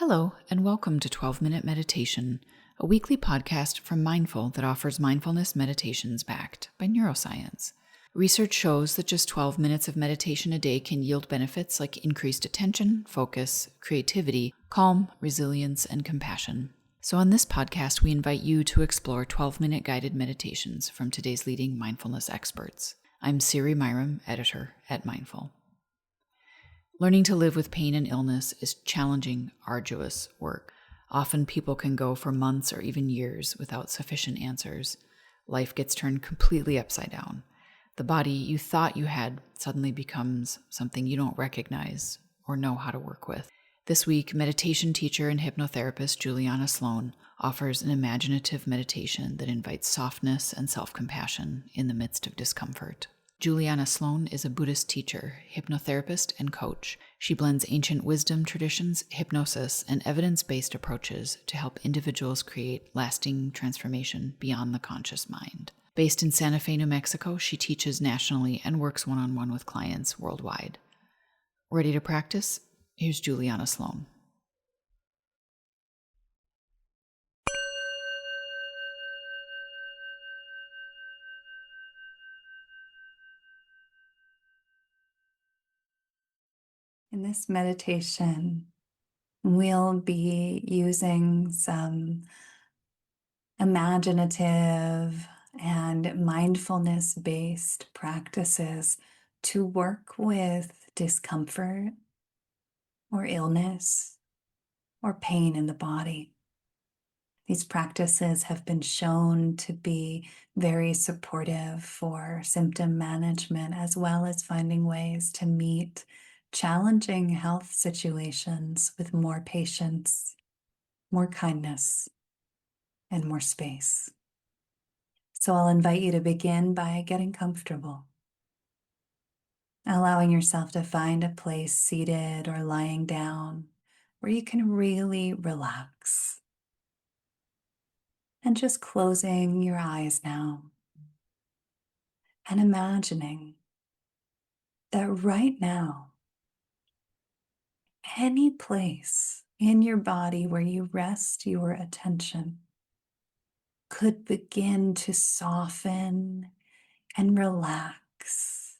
Hello, and welcome to 12-Minute Meditation, a weekly podcast from Mindful that offers mindfulness meditations backed by neuroscience. Research shows that just 12 minutes of meditation a day can yield benefits like increased attention, focus, creativity, calm, resilience, and compassion. So on this podcast, we invite you to explore 12-minute guided meditations from today's leading mindfulness experts. I'm Siri Myram, editor at Mindful. Learning to live with pain and illness is challenging, arduous work. Often people can go for months or even years without sufficient answers. Life gets turned completely upside down. The body you thought you had suddenly becomes something you don't recognize or know how to work with. This week, meditation teacher and hypnotherapist Juliana Sloane offers an imaginative meditation that invites softness and self-compassion in the midst of discomfort. Juliana Sloane is a Buddhist teacher, hypnotherapist, and coach. She blends ancient wisdom traditions, hypnosis, and evidence-based approaches to help individuals create lasting transformation beyond the conscious mind. Based in Santa Fe, New Mexico, she teaches nationally and works one-on-one with clients worldwide. Ready to practice? Here's Juliana Sloane. In this meditation, we'll be using some imaginative and mindfulness-based practices to work with discomfort or illness or pain in the body. These practices have been shown to be very supportive for symptom management, as well as finding ways to meet challenging health situations with more patience, more kindness, and more space. So I'll invite you to begin by getting comfortable, allowing yourself to find a place seated or lying down where you can really relax. And just closing your eyes now and imagining that right now, any place in your body where you rest your attention could begin to soften and relax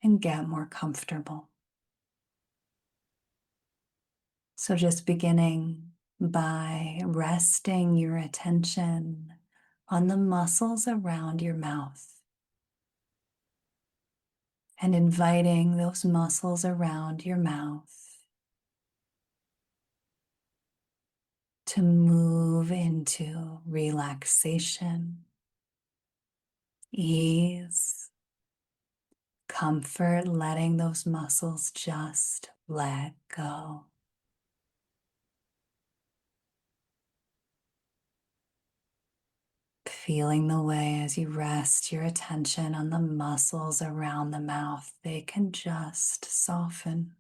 and get more comfortable. So just beginning by resting your attention on the muscles around your mouth and inviting those muscles around your mouth to move into relaxation, ease, comfort, letting those muscles just let go. Feeling the way as you rest your attention on the muscles around the mouth, they can just soften,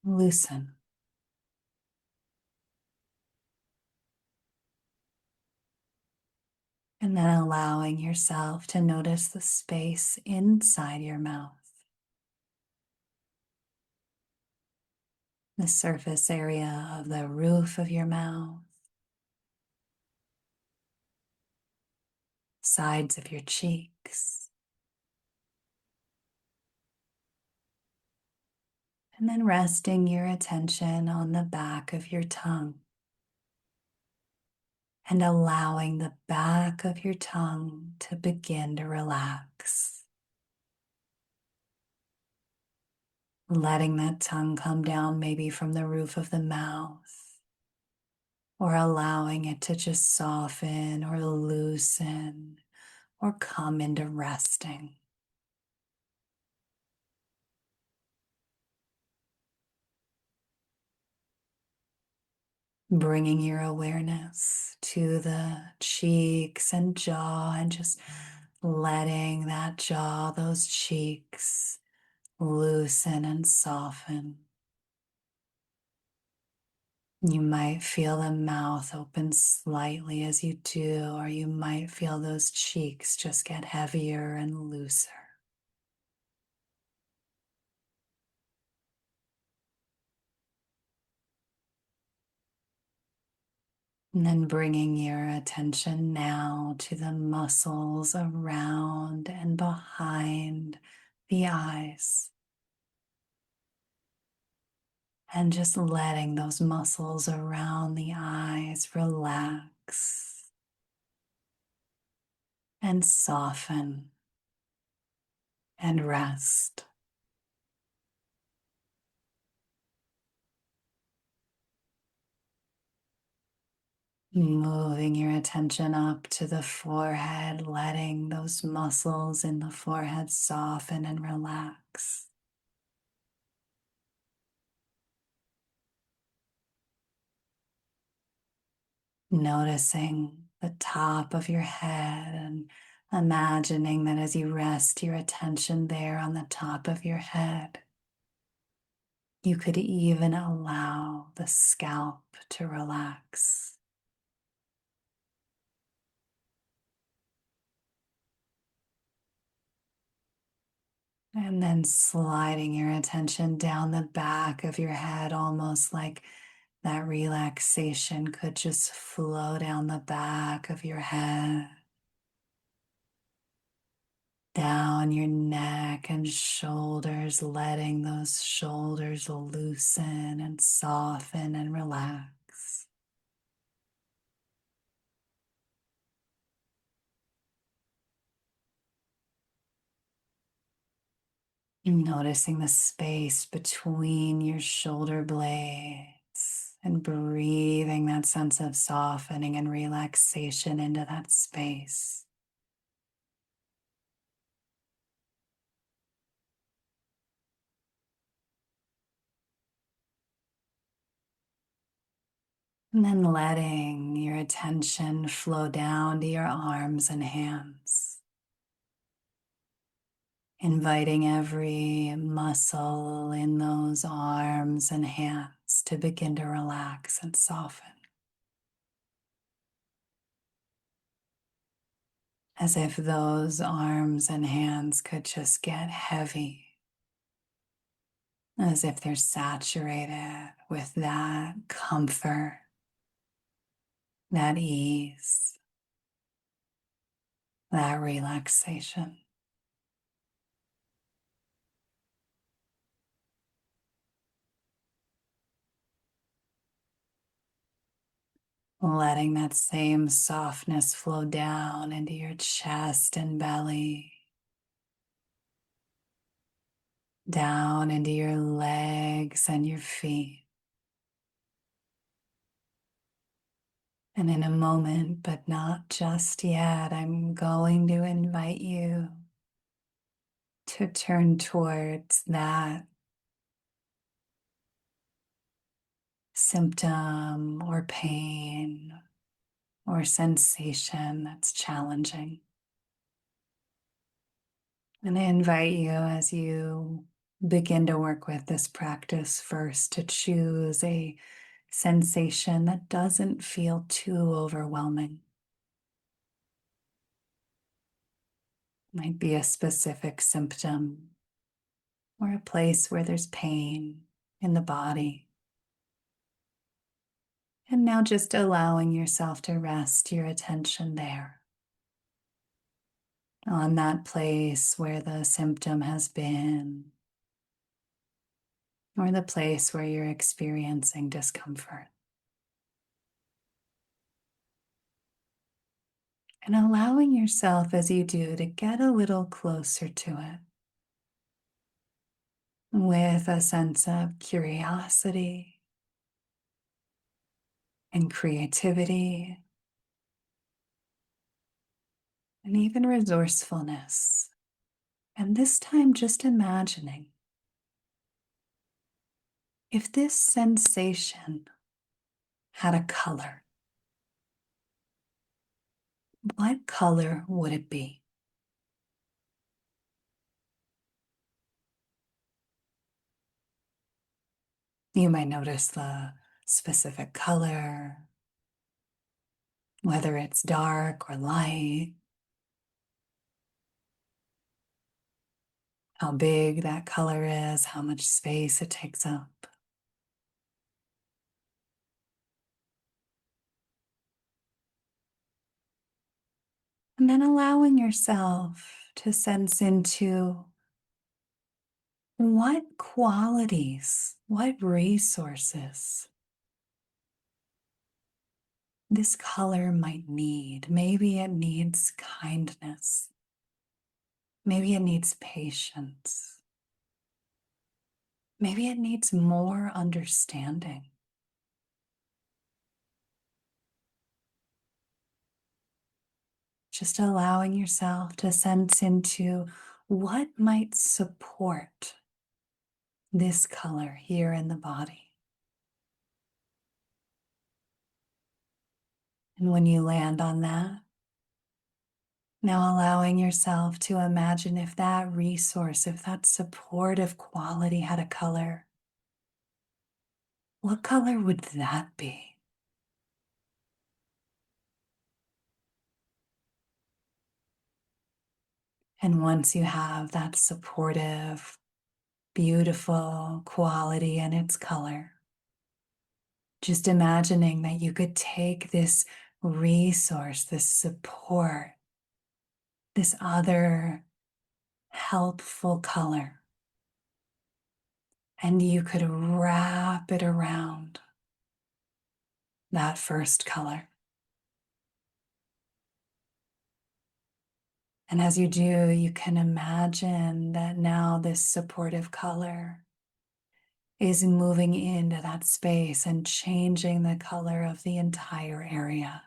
loosen. And then allowing yourself to notice the space inside your mouth, the surface area of the roof of your mouth, sides of your cheeks, and then resting your attention on the back of your tongue and allowing the back of your tongue to begin to relax. Letting that tongue come down maybe from the roof of the mouth, or allowing it to just soften or loosen or come into resting. Bringing your awareness to the cheeks and jaw and just letting that jaw, those cheeks, loosen and soften. You might feel the mouth open slightly as you do, or you might feel those cheeks just get heavier and looser. And then bringing your attention now to the muscles around and behind the eyes. And just letting those muscles around the eyes relax and soften and rest. Moving your attention up to the forehead, letting those muscles in the forehead soften and relax. Noticing the top of your head and imagining that as you rest your attention there on the top of your head, you could even allow the scalp to relax. And then sliding your attention down the back of your head, almost like that relaxation could just flow down the back of your head, down your neck and shoulders, letting those shoulders loosen and soften and relax. Noticing the space between your shoulder blades and breathing that sense of softening and relaxation into that space. And then letting your attention flow down to your arms and hands, inviting every muscle in those arms and hands to begin to relax and soften, as if those arms and hands could just get heavy, as if they're saturated with that comfort, that ease, that relaxation. Letting that same softness flow down into your chest and belly, down into your legs and your feet. And in a moment, but not just yet, I'm going to invite you to turn towards that symptom or pain or sensation that's challenging. And I invite you, as you begin to work with this practice, first to choose a sensation that doesn't feel too overwhelming. Might be a specific symptom or a place where there's pain in the body. And now just allowing yourself to rest your attention there, on that place where the symptom has been, or the place where you're experiencing discomfort. And allowing yourself, as you do, to get a little closer to it with a sense of curiosity and creativity and even resourcefulness. And this time, just imagining if this sensation had a color, what color would it be? You might notice the specific color, whether it's dark or light, how big that color is, how much space it takes up. And then allowing yourself to sense into what qualities, what resources this color might need. Maybe it needs kindness. Maybe it needs patience. Maybe it needs more understanding. Just allowing yourself to sense into what might support this color here in the body. And when you land on that, now allowing yourself to imagine if that resource, if that supportive quality had a color, what color would that be? And once you have that supportive, beautiful quality and its color, just imagining that you could take this resource, this support, this other helpful color, and you could wrap it around that first color. And as you do, you can imagine that now this supportive color is moving into that space and changing the color of the entire area,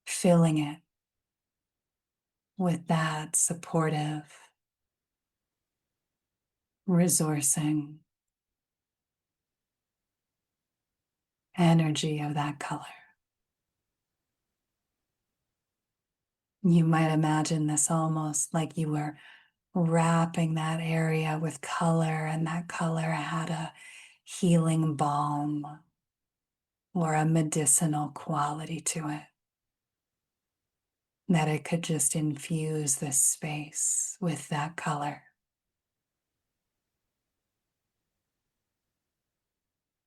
filling it with that supportive, resourcing energy of that color. You might imagine this almost like you were wrapping that area with color, and that color had a healing balm or a medicinal quality to it, that it could just infuse this space with that color,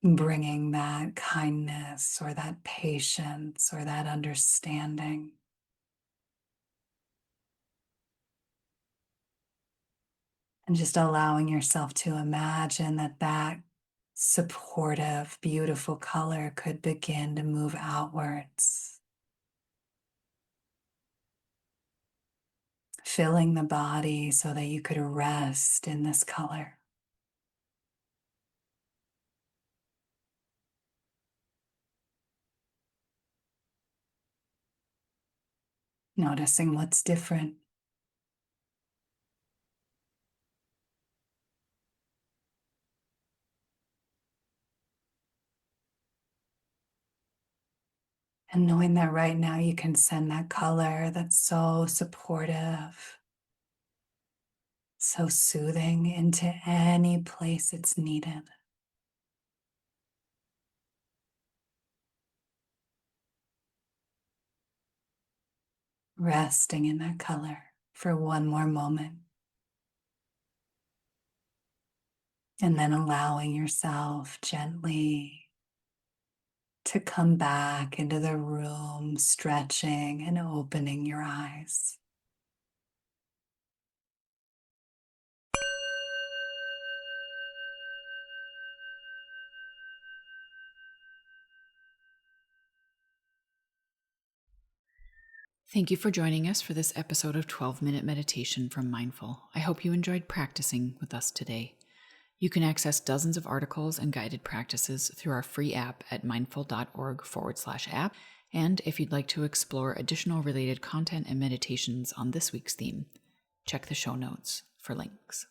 bringing that kindness or that patience or that understanding. And just allowing yourself to imagine that that supportive, beautiful color could begin to move outwards, filling the body so that you could rest in this color. Noticing what's different. And knowing that right now you can send that color that's so supportive, so soothing into any place it's needed. Resting in that color for one more moment. And then allowing yourself gently to come back into the room, stretching and opening your eyes. Thank you for joining us for this episode of 12-Minute Meditation from Mindful. I hope you enjoyed practicing with us today. You can access dozens of articles and guided practices through our free app at mindful.org/app. And if you'd like to explore additional related content and meditations on this week's theme, check the show notes for links.